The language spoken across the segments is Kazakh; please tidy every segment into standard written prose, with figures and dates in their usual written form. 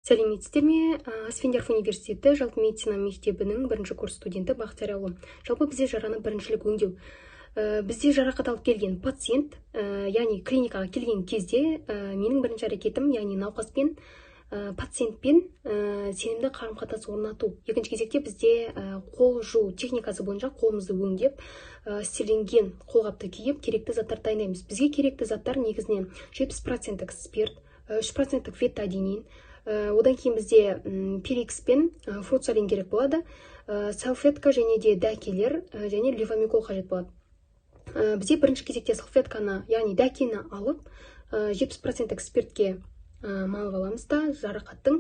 Сәлеметсіздер ме? Асфендияров университеті жалпы медицина мектебінің бірінші курс студенті Бақтиярұлы. Жалпы бізде жараны біріншілік өңдеу. Бізде жарақат алып келген пациент, яғни клиникаға келген кезде менің бірінші әрекетім, яғни науқаспен, пациентпен сенімді қарым-қатынас орнату. Екінші кезекте бізде қол жуу техникасы бойынша қолымызды өңдеп, стерленген қолғапты киіп, керекті заттар дайындаймыз. Бізге керекті заттар негізінен 70% спирт, 3% фетадинин, одан кейін бізде перикс пен фурцалин керек болады, салфетка және де дәкелер және левомикол қажет болады. Бізде бірінші кезекте салфетканы, яғни дәкені алып, 70% спиртке малып аламыз да, жарақаттың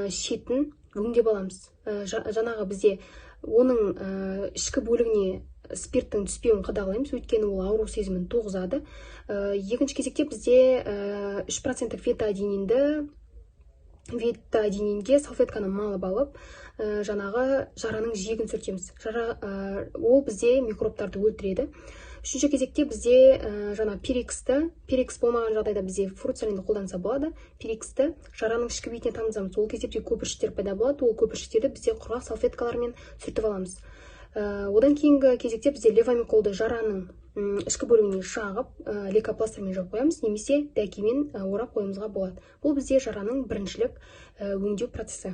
шетін өңдеп аламыз. Жаңағы бізде оның ішкі бөлігіне спирттің түспеуін қадағалаймыз, өйткені ол ауру сезімін туғызады. Екінші кезекте бізде 3% фетадининге салфетканы малып алып, жаңағы жараның жиегін сүртеміз. Ол бізде микробтарды өлтіреді. Үшінші кезекте бізде жаңа перикс болмаған жағдайда бізде фурцалинді қолданса болады. Периксті жараның ішкі бетіне тамызамыз. Ол кезде көпіршіктер пайда болады. Ол көпіршіктерді бізде құрғақ салфеткалармен сүртіп аламыз. Одан кейінгі кезекте бізде левомиколды жараның ішкі бөлігіне шағып, лейкопластырмен жауып қоямыз, немесе дәкемен орап қоюымызға болады. Бұл бізде жараның біріншілік өңдеу процесі.